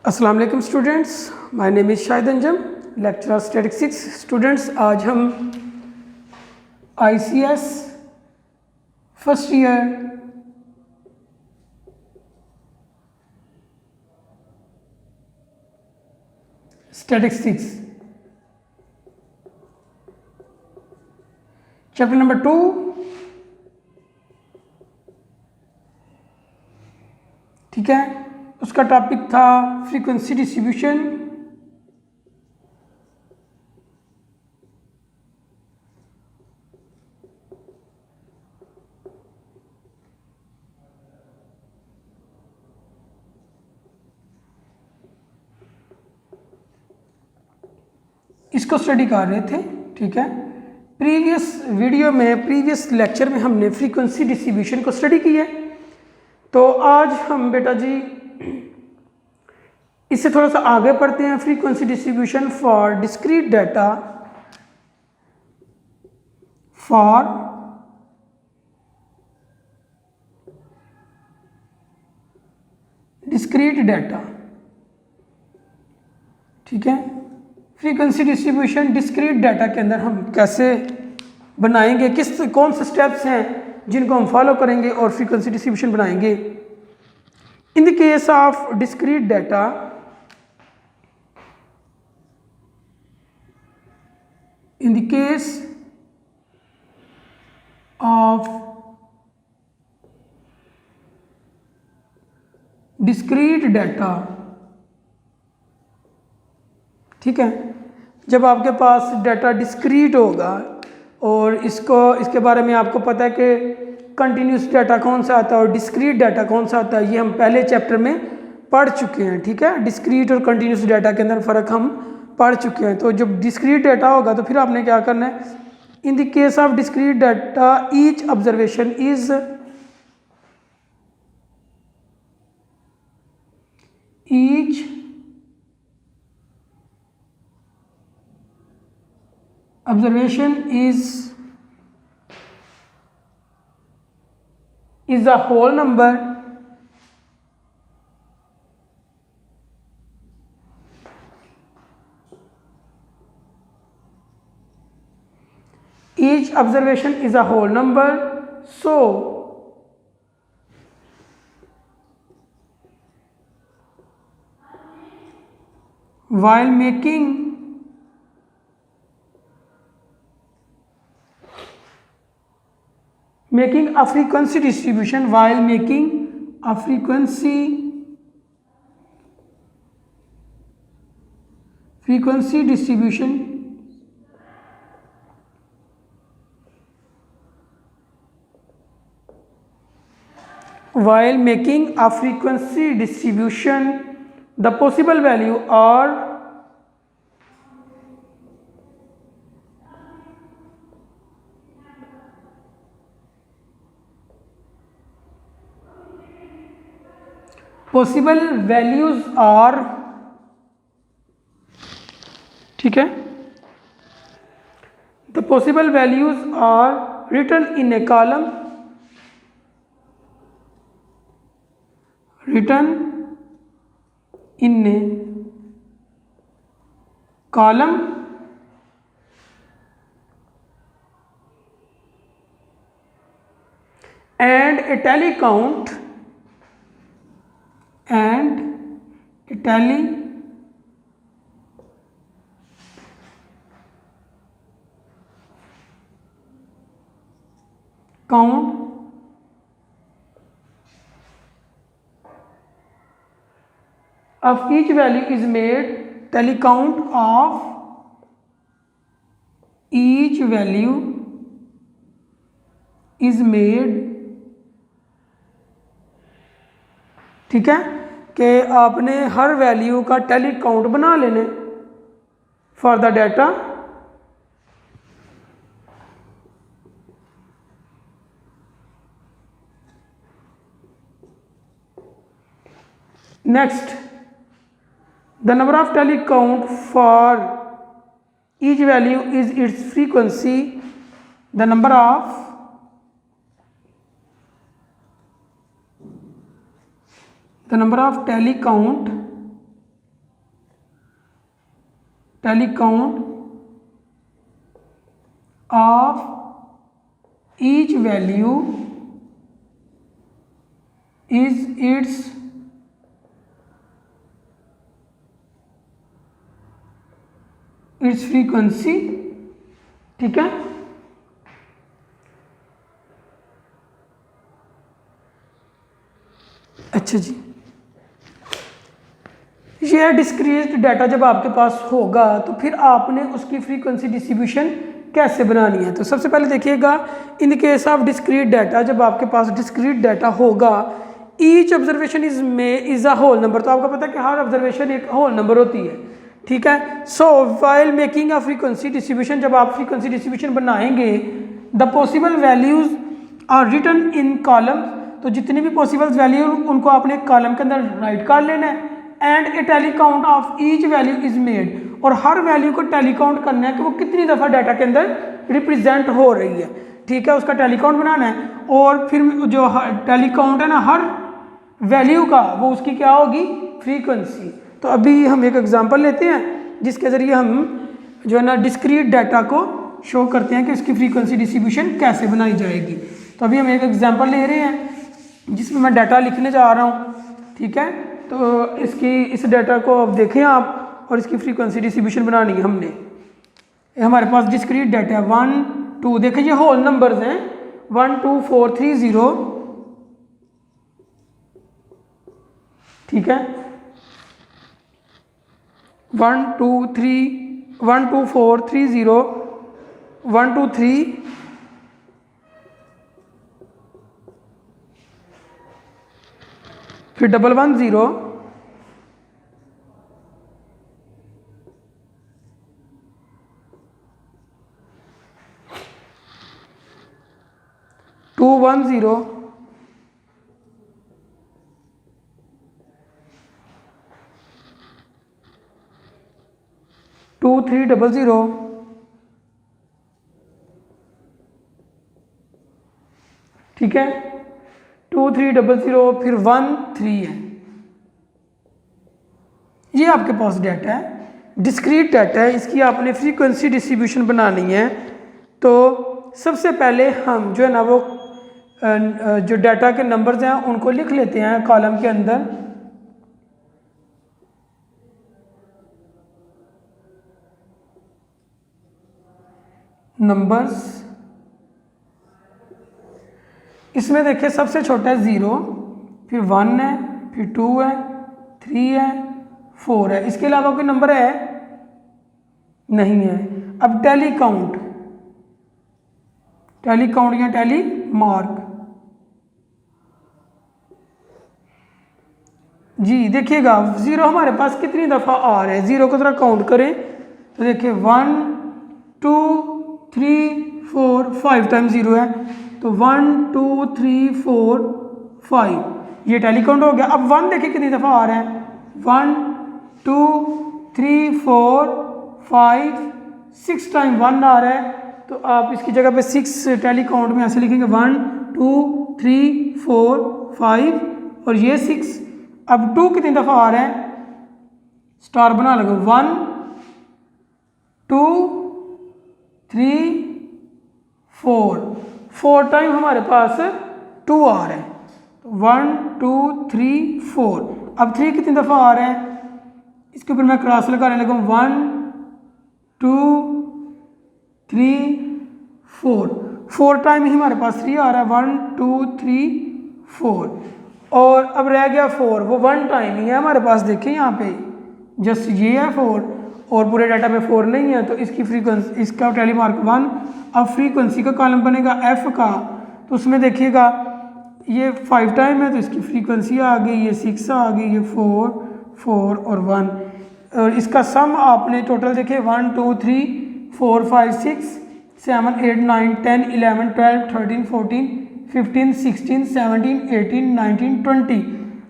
अस्सलाम वालेकुम students, my name is Shahid Anjum, lecturer statistics. Students, आज हम ICS first year statistics chapter number 2 ठीक है, उसका टॉपिक था फ्रीक्वेंसी डिस्ट्रीब्यूशन। इसको स्टडी कर रहे थे। ठीक है, प्रीवियस लेक्चर में हमने फ्रीक्वेंसी डिस्ट्रीब्यूशन को स्टडी किया है। तो आज हम बेटा जी इससे थोड़ा सा आगे पढ़ते हैं। Frequency distribution for discrete data, for discrete data. ठीक है, फ्रीक्वेंसी डिस्ट्रीब्यूशन डिस्क्रीट डाटा के अंदर हम कैसे बनाएंगे, कौन से स्टेप्स हैं जिनको हम फॉलो करेंगे और फ्रीक्वेंसी डिस्ट्रीब्यूशन बनाएंगे। इन the case of discrete data, in the case of discrete data, ठीक है, जब आपके पास डाटा डिस्क्रीट होगा और इसके बारे में आपको पता है कि कंटिन्यूस डाटा कौन सा आता है और डिस्क्रीट डाटा कौन सा आता है, ये हम पहले चैप्टर में पढ़ चुके हैं। ठीक है, डिस्क्रीट और कंटिन्यूस डाटा के अंदर फ़र्क हम पढ़ चुके हैं। तो जब डिस्क्रीट डाटा होगा तो फिर आपने क्या करना है, इन the case of discrete data each observation is a whole number each observation is a whole number. So while making a frequency distribution, frequency distribution, while making a frequency distribution, the possible value or possible values are, ठीक है, the possible values are written in a column, and a tally count of each value is made. Tally count of each value is made. ठीक है, कि आपने हर value का tally count बना लेने for the data. Next, the number of tally count for each value is its frequency. The number of tally count tally count of each value is its frequency। ठीक है, अच्छा जी, ये discrete data जब आपके पास होगा तो फिर आपने उसकी फ्रीक्वेंसी डिस्ट्रीब्यूशन कैसे बनानी है। तो सबसे पहले देखिएगा, in the case of discrete data, जब आपके पास डिस्क्रीट डाटा होगा, each observation is a whole number. तो आपको पता है कि हर ऑब्जर्वेशन एक होल नंबर होती है। ठीक है, so while making a frequency distribution, जब आप फ्रीक्वेंसी डिस्ट्रीब्यूशन बनाएंगे, the possible values are written in column. तो जितनी भी पॉसिबल वैल्यू उनको आपने एक कॉलम के अंदर राइट कर लेना है। And A tally count of each value is made, और हर वैल्यू को टैली काउंट करना है कि वो कितनी दफ़ा डाटा के अंदर रिप्रेजेंट हो रही है। ठीक है, उसका टैली काउंट बनाना है, और फिर जो टैली काउंट है ना हर वैल्यू का, वो उसकी क्या होगी, फ्रीक्वेंसी। तो अभी हम एक एग्जांपल लेते हैं जिसके ज़रिए हम जो है ना डिस्क्रीट डाटा को शो करते हैं कि इसकी फ्रीक्वेंसी डिस्ट्रीब्यूशन कैसे बनाई जाएगी। तो अभी हम एक एग्जांपल ले रहे हैं जिसमें मैं डाटा लिखने जा रहा हूँ। ठीक है, तो इस डाटा को अब देखें आप, और इसकी फ्रीक्वेंसी डिस्ट्रीब्यूशन बनानी है हमने। हमारे पास डिस्क्रीट डाटा है 1 2, देखें ये होल नंबर्स हैं 1 2 4 3 0। ठीक है, 1 2 3 1 2 4 3 0 1 2 3 फिर 1 1 0 2 1 0 2 3 0 0। ठीक है, 2 3 0 0 फिर 1 3 है। ये आपके पास डाटा है, डिस्क्रीट डाटा है, इसकी आपने फ्रीक्वेंसी डिस्ट्रीब्यूशन बनानी है। तो सबसे पहले हम जो है ना वो जो डाटा के नंबर्स हैं उनको लिख लेते हैं कॉलम के अंदर। नंबर्स, इसमें देखिए सबसे छोटा है 0, फिर 1 है, फिर 2 है, 3 है, 4 है। इसके अलावा कोई नंबर है नहीं है। अब टैली काउंट या टैली मार्क जी, देखिएगा 0 हमारे पास कितनी दफ़ा आ रहा है, 0 को ज़रा काउंट करें तो देखिए 1 2 3 4 5 टाइम 0 है, तो 1 2 3 4 5, ये टैली काउंट हो गया। अब 1 देखिए कितनी दफ़ा आ रहा है, 1 2 3 4 5 6 टाइम 1 आ रहा है। तो आप इसकी जगह पे 6 टैली काउंट में ऐसे लिखेंगे 1 2 3 4 5 और ये 6। अब 2 कितनी दफ़ा आ रहा है, स्टार बना लगे, 1 2 3 4 टाइम हमारे पास 2 आ रहा है, तो 1 2 3 4। अब 3 कितनी दफ़ा आ रहा है, इसके ऊपर मैं क्रॉस लगाने लगा, 1 2 3 4 टाइम ही हमारे पास 3 आ रहा है, 1 2 3 4। और अब रह गया 4, वो 1 टाइम ही है हमारे पास। देखें यहाँ पे जस्ट ये है 4 और पूरे डाटा में 4 नहीं है, तो इसकी फ्रीक्वेंसी, इसका टैली मार्क 1। अब फ्रीक्वेंसी का कॉलम बनेगा F का, तो उसमें देखिएगा ये 5 टाइम है तो इसकी फ्रीक्वेंसी आ गई, ये 6 आ गई, ये 4 और 1। और इसका सम आपने टोटल देखे 1 2 3 4 5 6 7 8 9 10 11 12 13 14 15 16 17 18 19 20।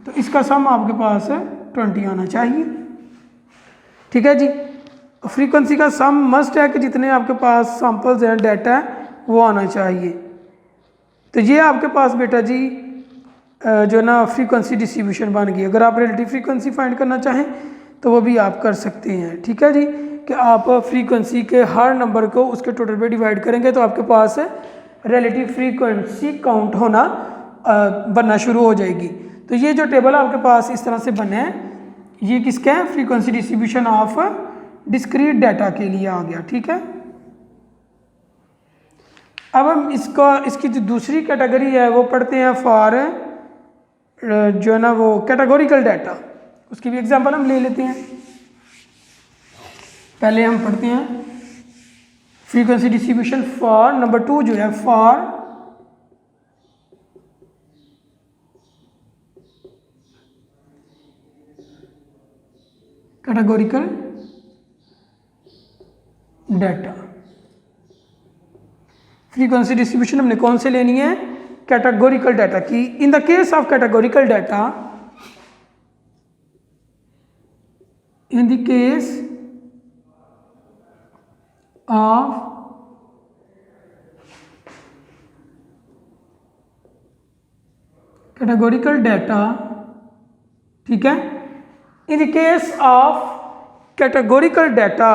तो इसका सम आपके पास 20 आना चाहिए। ठीक है जी, फ्रीक्वेंसी का सम मस्ट है कि जितने आपके पास सैंपल्स हैं, डाटा है, वो आना चाहिए। तो ये आपके पास बेटा जी जो ना फ्रीक्वेंसी डिस्ट्रीब्यूशन बन गई। अगर आप रिलेटिव फ्रीक्वेंसी फाइंड करना चाहें तो वो भी आप कर सकते हैं। ठीक है जी, कि आप फ्रीक्वेंसी के हर नंबर को उसके टोटल पे डिवाइड करेंगे तो आपके पास रिलेटिव फ्रीक्वेंसी काउंट होना बनना शुरू हो जाएगी। तो ये जो टेबल आपके पास इस तरह से बने हैं, ये किसका है? Frequency distribution of discrete data के लिए आ गया। ठीक है, अब हम इसकी जो दूसरी कैटेगरी है वो पढ़ते हैं फॉर जो है ना वो कैटेगोरिकल डाटा। उसकी भी एग्जांपल हम ले लेते हैं। पहले हम पढ़ते हैं फ्रीक्वेंसी डिस्ट्रीब्यूशन फॉर नंबर 2 जो है for categorical data. Frequency distribution हमने कौन से लेनी है? कैटेगोरिकल डाटा की। इन the case of categorical data, in the case of categorical data, ठीक है, इन the case of categorical data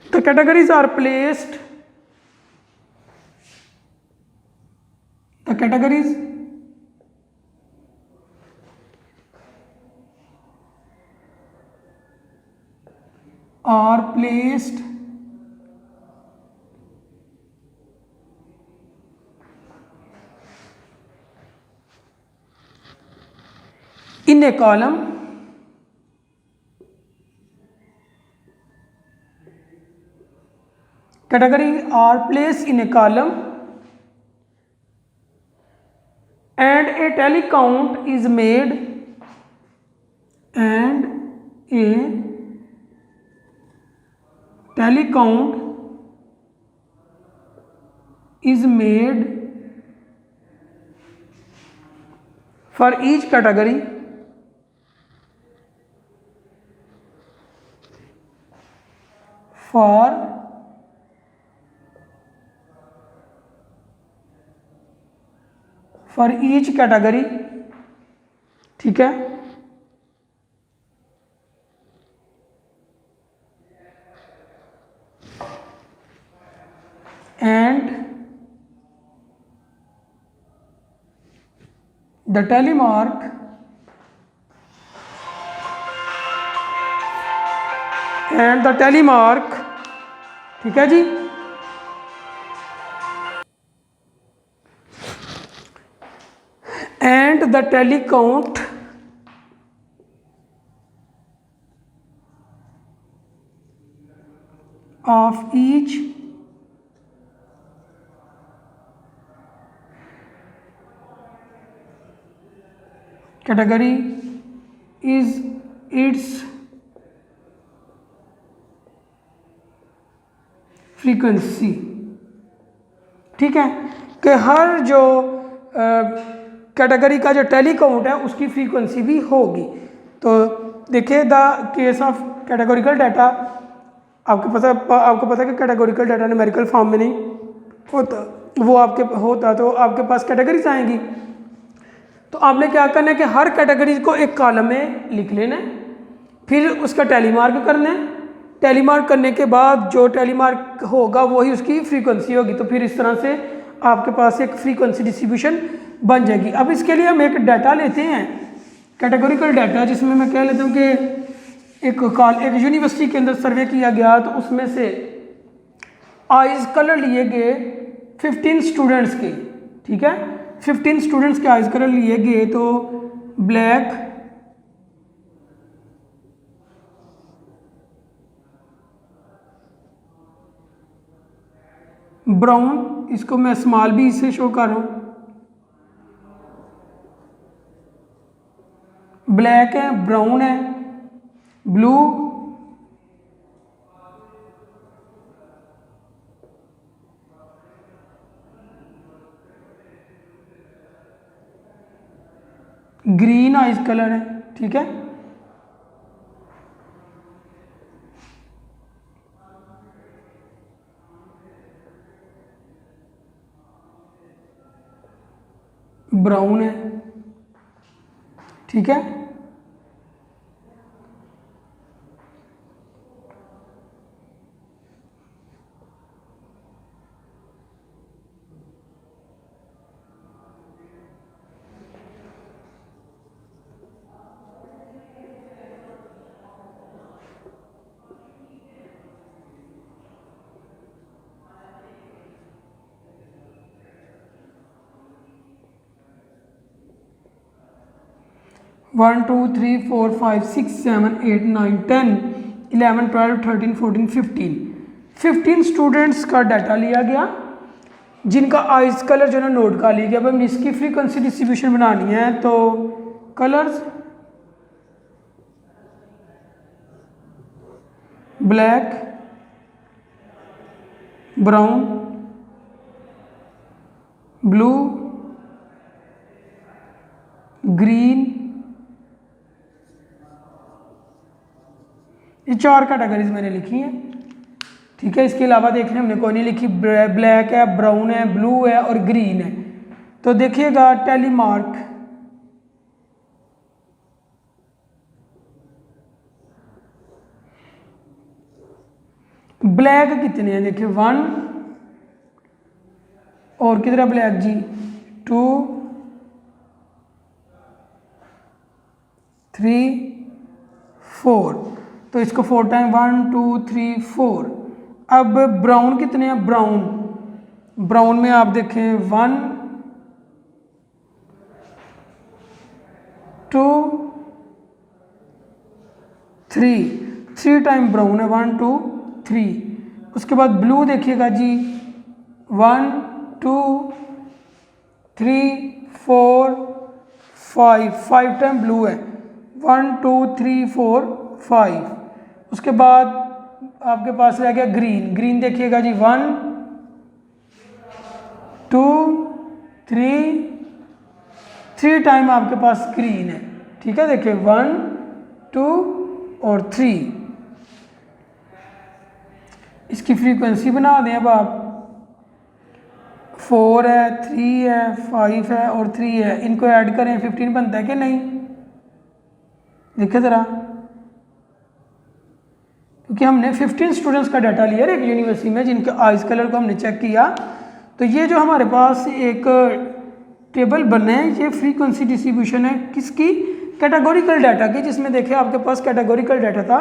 the categories are placed, the categories are placed in a column category are placed in a column and a tally count is made and a tally count is made for each category for each category, ठीक है, and the tally mark ठीक है जी, and the tally count of each category is its frequency. ठीक है, कि हर जो category का जो टैली काउंट है उसकी फ्रीक्वेंसी भी होगी। तो देखिए the case of categorical data, आपको पता है कि कैटेगोरिकल डाटा न्यूमेरिकल फॉर्म में नहीं होता, वो आपके होता तो आपके पास कैटेगरीज आएंगी। तो आपने क्या करना है कि हर कैटेगरी को एक कॉलम में लिख लेना है, फिर उसका टैली मार्क करना है। टैली मार्क करने के बाद जो टैली मार्क होगा वही उसकी फ्रीक्वेंसी होगी। तो फिर इस तरह से आपके पास एक फ्रीक्वेंसी डिस्ट्रीब्यूशन बन जाएगी। अब इसके लिए हम एक डाटा लेते हैं, कैटेगोरिकल डाटा, जिसमें मैं कह लेता हूँ कि एक यूनिवर्सिटी के अंदर सर्वे किया गया, तो उसमें से आइज कलर लिए गए 15 स्टूडेंट्स के। ठीक है, 15 स्टूडेंट्स के आइज कलर लिए गए, तो ब्लैक, ब्राउन, इसको मैं स्मॉल बी से शो कर रहा हूँ, ब्लैक है, ब्राउन है, ब्लू, ग्रीन आइज कलर है। ठीक है, ब्राउन है। ठीक है, 1 2 3 4 5 6 7 8 9 10 11 12 13 14 15 स्टूडेंट्स का डाटा लिया गया जिनका आइज कलर जो है ना नोट का लिया गया। अब हमें इसकी फ्रीक्वेंसी डिस्ट्रीब्यूशन बनानी है, तो colours black, brown, blue, green, ये 4 कैटेगरीज मैंने लिखी हैं। ठीक है, इसके अलावा देखने हमने कोई नहीं लिखी। ब्लैक है, ब्राउन है, ब्लू है और ग्रीन है। तो देखिएगा टैली मार्क, ब्लैक कितने हैं देखिए 1 और कितना ब्लैक जी 2 3 4, तो इसको 4 टाइम 1 2 3 4। अब ब्राउन कितने हैं, ब्राउन में आप देखें 1 2 3 टाइम ब्राउन है 1 2 3। उसके बाद ब्लू देखिएगा जी 1 2 3 4 5 टाइम ब्लू है 1 2 3 4 5। उसके बाद आपके पास रह गया ग्रीन देखिएगा जी 1 2 3 टाइम आपके पास ग्रीन है। ठीक है, देखिए 1 2 और 3। इसकी फ्रीक्वेंसी बना दें। अब आप 4 है 3 है 5 है और 3 है, इनको ऐड करें 15 बनता है कि नहीं, देखिए ज़रा, क्योंकि हमने 15 स्टूडेंट्स का डाटा लिया एक यूनिवर्सिटी में जिनके आइज कलर को हमने चेक किया। तो ये जो हमारे पास एक टेबल बने हैं, ये फ्रीक्वेंसी डिस्ट्रीब्यूशन है किसकी, कैटेगोरिकल डाटा की, जिसमें देखिए आपके पास कैटेगोरिकल डाटा था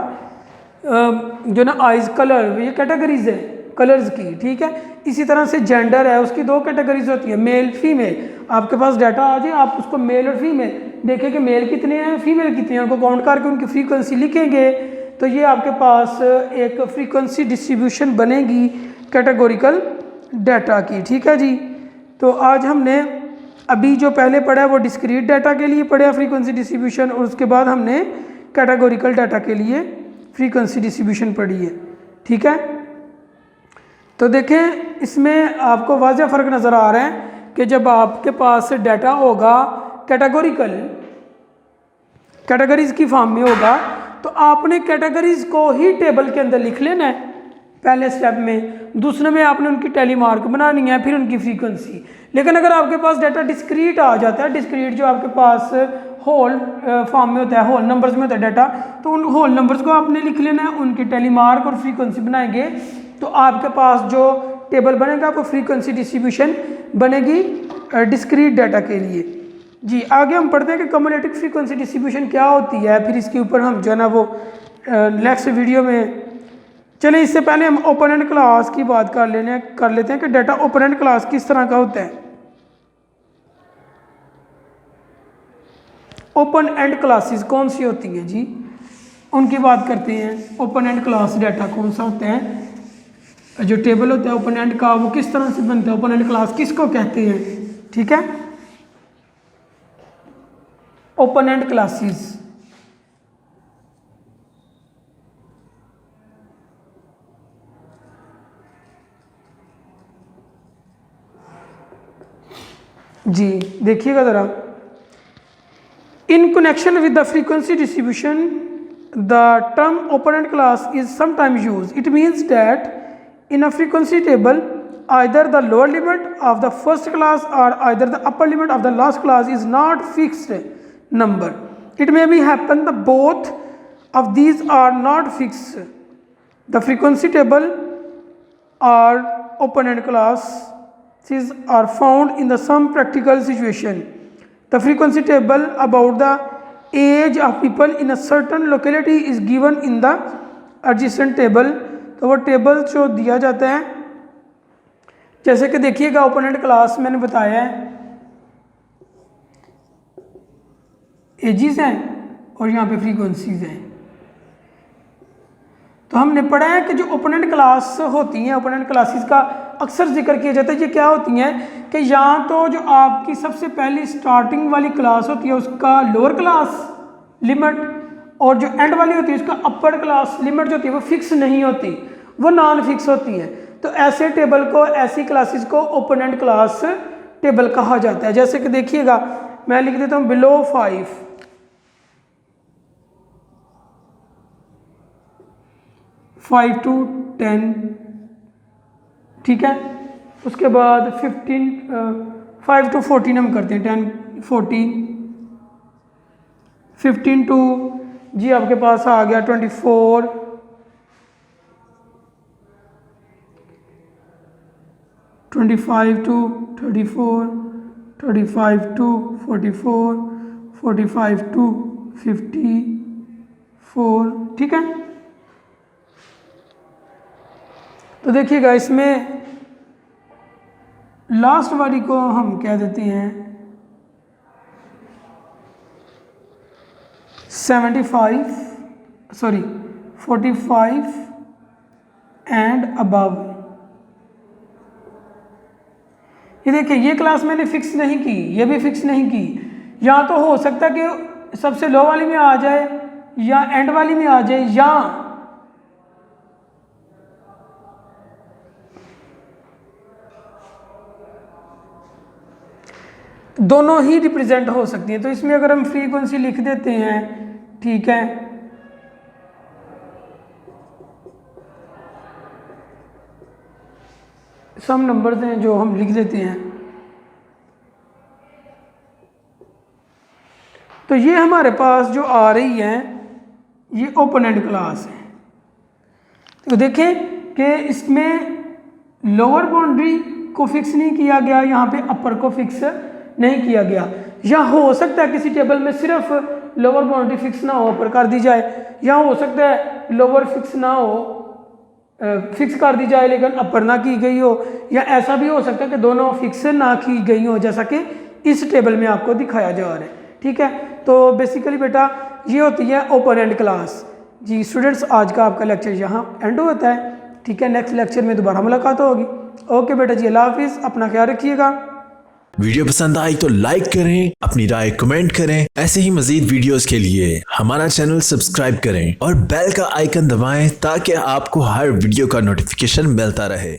जो ना आइज कलर, ये कैटेगरीज है कलर्स की। ठीक है, इसी तरह से जेंडर है, उसकी 2 कैटेगरीज होती है, मेल फीमेल। आपके पास डाटा आ जाए, आप उसको मेल और फीमेल देखें कि मेल कितने हैं फीमेल कितने हैं, उनको काउंट करके उनकी फ्रीक्वेंसी लिखेंगे, तो ये आपके पास एक फ्रीक्वेंसी डिस्ट्रीब्यूशन बनेगी कैटेगोरिकल डाटा की। ठीक है जी, तो आज हमने अभी जो पहले पढ़ा है वो डिस्क्रीट डाटा के लिए पढ़ा फ्रीक्वेंसी डिस्ट्रीब्यूशन, और उसके बाद हमने कैटेगोरिकल डाटा के लिए फ्रीक्वेंसी डिस्ट्रीब्यूशन पढ़ी है। ठीक है, तो देखें इसमें आपको वाज़ह फ़र्क नज़र आ रहा है कि जब आपके पास डाटा होगा कैटेगरीज की फॉर्म में होगा, तो आपने कैटेगरीज को ही टेबल के अंदर लिख लेना है पहले स्टेप में, दूसरे में आपने उनकी टैली मार्क बनानी है, फिर उनकी फ्रीक्वेंसी। लेकिन अगर आपके पास डाटा डिस्क्रीट आ जाता है, डिस्क्रीट जो आपके पास होल फॉर्म में होता है, होल नंबर्स में होता है डाटा, तो उन होल नंबर्स को आपने लिख लेना है, उनकी टैली मार्क और फ्रीक्वेंसी बनाएंगे, तो आपके पास जो टेबल बनेगा वो फ्रीक्वेंसी डिस्ट्रीब्यूशन बनेगी डिस्क्रीट डाटा के लिए। जी, आगे हम पढ़ते हैं कि कम्युलेटिव फ्रीक्वेंसी डिस्ट्रीब्यूशन क्या होती है, फिर इसके ऊपर हम जो है ना वो नेक्स्ट वीडियो में। चलें, इससे पहले हम ओपन एंड क्लास की बात कर लेते हैं कि डाटा ओपन एंड क्लास किस तरह का होता है। ओपन एंड क्लासेस कौन सी होती हैं जी, उनकी बात करते हैं। ओपन एंड क्लास डाटा कौन सा होता है, जो टेबल होता है ओपन एंड का वो किस तरह से बनता है, ओपन एंड क्लास किसको कहते हैं। ठीक है, ओपन एंड क्लासेस जी, देखिएगा ज़रा, in connection with the frequency distribution the term open and class is sometimes use. It means that in a frequency table either the lower limit of the first class or either the upper limit of the last class is not fixed number. It may be happen that both of these are not fixed. The frequency table or open-end classes are found in the some practical situation. The frequency table about the age of people in a certain locality is given in the adjacent table. तो वो table जो दिया जाता है, जैसे कि देखिएगा open and class मैंने बताया है, एजिस हैं और यहाँ पे फ्रीक्वेंसीज हैं। तो हमने पढ़ा है कि जो ओपोनेंट क्लास होती हैं, ओपोनेंट क्लासेस का अक्सर जिक्र किया जाता है। ये क्या होती हैं कि यहाँ तो जो आपकी सबसे पहली स्टार्टिंग वाली क्लास होती है उसका लोअर क्लास लिमिट, और जो एंड वाली होती है उसका अपर क्लास लिमिट जो होती है वो फिक्स नहीं होती, वो नॉन फिक्स होती है। तो ऐसे टेबल को, ऐसी क्लासेस को ओपोनेंट क्लास टेबल कहा जाता है। जैसे कि देखिएगा, मैं लिख देता हूँ बिलो 5 to 10, ठीक है। उसके बाद 5 to 14 हम करते हैं, 10, 14, 15 to जी आपके पास आ गया 24, 25 to 34, 35 to 44, 45 to 54, ठीक है। तो देखिएगा इसमें लास्ट वाली को हम कह देते हैं 45 एंड अबव। ये देखिए, ये क्लास मैंने फिक्स नहीं की, ये भी फिक्स नहीं की। या तो हो सकता है कि सबसे लो वाली में आ जाए या एंड वाली में आ जाए, या दोनों ही रिप्रेजेंट हो सकती हैं। तो इसमें अगर हम फ्रीक्वेंसी लिख देते हैं, ठीक है, सम नंबर्स हैं जो हम लिख देते हैं, तो ये हमारे पास जो आ रही है ये ओपोनेंट क्लास है। तो देखें कि इसमें लोअर बाउंड्री को फिक्स नहीं किया गया, यहाँ पे अपर को फिक्स नहीं किया गया। या हो सकता है किसी टेबल में सिर्फ लोअर बाउंड्री फिक्स ना हो, अपर कर दी जाए, या हो सकता है लोअर फिक्स ना हो, फिक्स कर दी जाए लेकिन अपर ना की गई हो, या ऐसा भी हो सकता है कि दोनों फिक्स ना की गई हो, जैसा कि इस टेबल में आपको दिखाया जा रहा है, ठीक है। तो बेसिकली बेटा ये होती है ओपोनेंट क्लास। जी स्टूडेंट्स, आज का आपका लेक्चर यहाँ एंड होता है, ठीक है। नेक्स्ट लेक्चर में दोबारा मुलाकात होगी। ओके बेटा जी, अल्लाह हाफिज़, अपना ख्याल रखिएगा। वीडियो पसंद आई तो लाइक करें, अपनी राय कमेंट करें। ऐसे ही मजीद वीडियोस के लिए हमारा चैनल सब्सक्राइब करें और बेल का आइकन दबाएं ताकि आपको हर वीडियो का नोटिफिकेशन मिलता रहे।